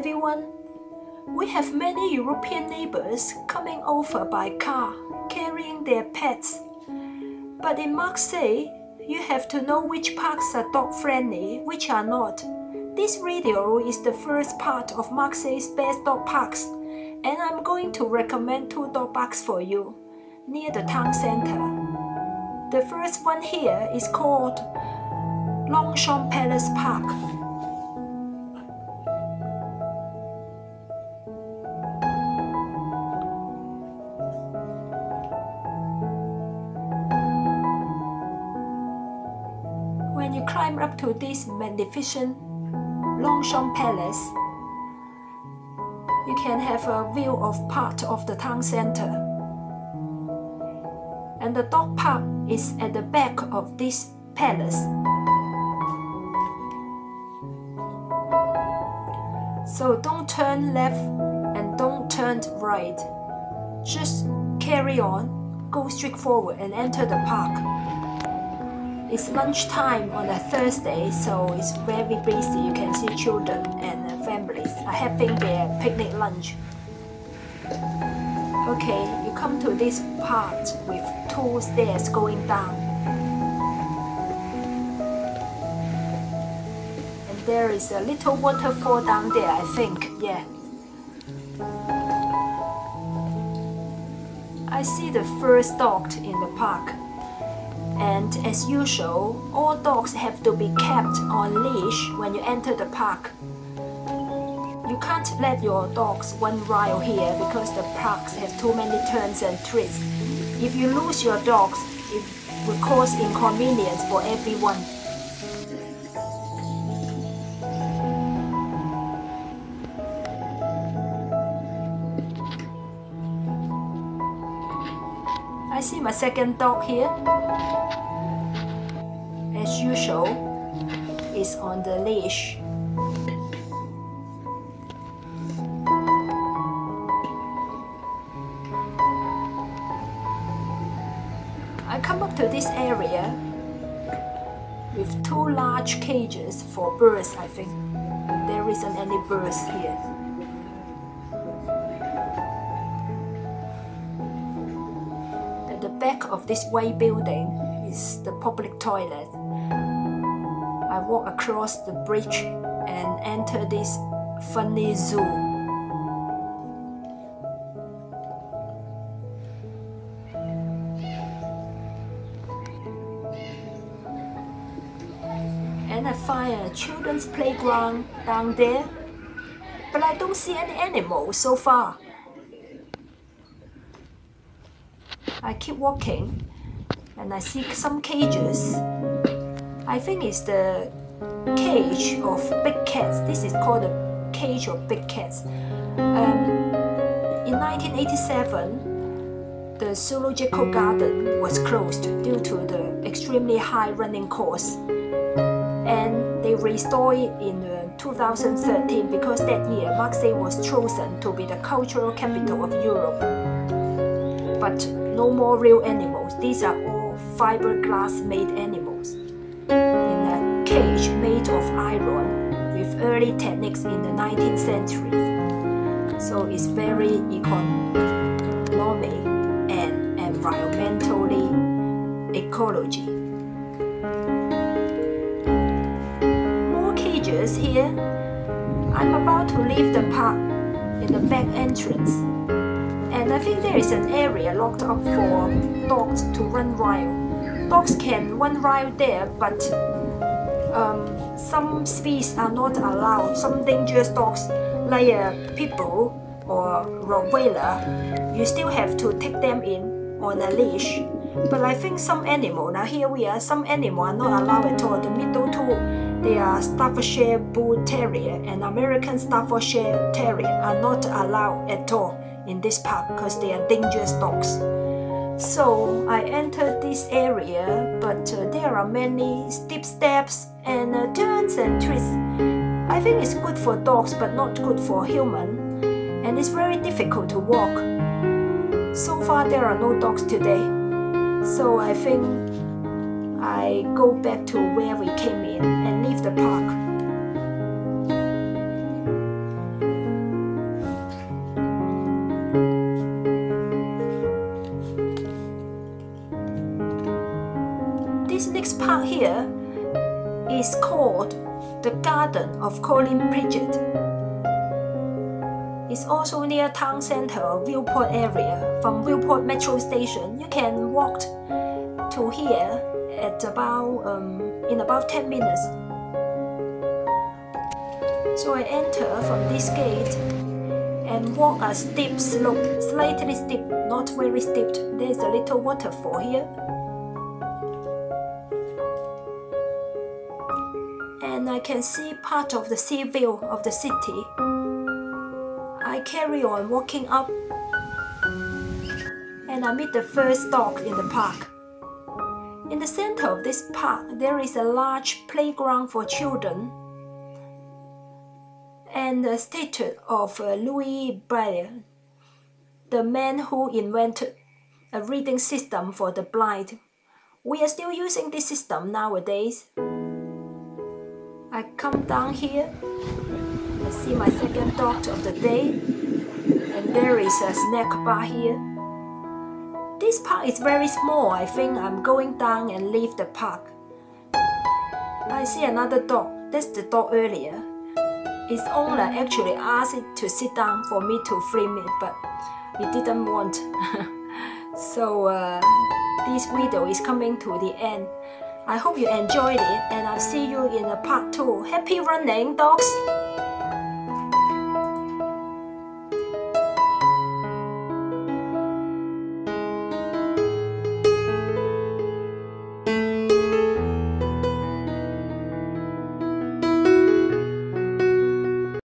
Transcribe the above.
everyone. We have many European neighbors coming over by car, carrying their pets. But in Marseille, you have to know which parks are dog-friendly, which are not. This video is the first part of Marseille's best dog parks, and I'm going to recommend 2 dog parks for you, near the town center. The first one here is called Chon Palace Park. When you climb up to this magnificent Chon Palace, you can have a view of part of the town center. And the dog park is at the back of this palace. So don't turn left and don't turn right. Just carry on, go straight forward and enter the park. It's lunchtime on a Thursday, so it's very busy. You can see children and families are having their picnic lunch. Okay, you come to this part with 2 stairs going down. And there is a little waterfall down there, I think, yeah. I see the first dog in the park. And as usual, all dogs have to be kept on leash when you enter the park. You can't let your dogs run wild here because the parks have too many turns and twists. If you lose your dogs, it will cause inconvenience for everyone. I see my second dog here. As usual, is on the leash. I come up to this area with 2 large cages for birds, I think. There isn't any birds here. At the back of this white building is the public toilet. I walk across the bridge and enter this funny zoo. And I find a children's playground down there, but I don't see any animals so far. I keep walking and I see some cages. I think it's the cage of big cats. This is called the cage of big cats. In 1987, the zoological garden was closed due to the extremely high running costs. And they restored it in 2013 because that year Marseille was chosen to be the cultural capital of Europe. But no more real animals. These are all fiberglass made animals in a cage made of iron with early techniques in the 19th century. So it's very economic and environmentally ecology. More cages here. I'm about to leave the park in the back entrance. And I think there is an area locked up for dogs to run wild. Dogs can run wild there, but some species are not allowed. Some dangerous dogs, like a pit bull or Rottweiler, you still have to take them in on a leash. But I think some animal, now here we are, some animal are not allowed at all. The middle 2, they are Staffordshire Bull Terrier and American Staffordshire Terrier are not allowed at all in this park because they are dangerous dogs. So I entered this area, but there are many steep steps and turns and twists. I think it's good for dogs but not good for humans, and it's very difficult to walk. So far there are no dogs today, so I think I go back to where we came in and leave the park. is called the Garden of Colleen Bridget. It's also near town center or Viewport area. From Viewport metro station, you can walk to here at in about 10 minutes. So I enter from this gate and walk a steep slope, slightly steep, not very steep. There's a little waterfall here. And I can see part of the sea view of the city. I carry on walking up and I meet the first dog in the park. In the center of this park, there is a large playground for children and a statue of Louis Braille, the man who invented a reading system for the blind. We are still using this system nowadays. I come down here, I see my second dog of the day, and there is a snack bar here. This park is very small. I think I'm going down and leave the park. I see another dog. That's the dog earlier. Its owner actually asked it to sit down for me to film it, but it didn't want. So this video is coming to the end. I hope you enjoyed it, and I'll see you in a part 2. Happy running, dogs!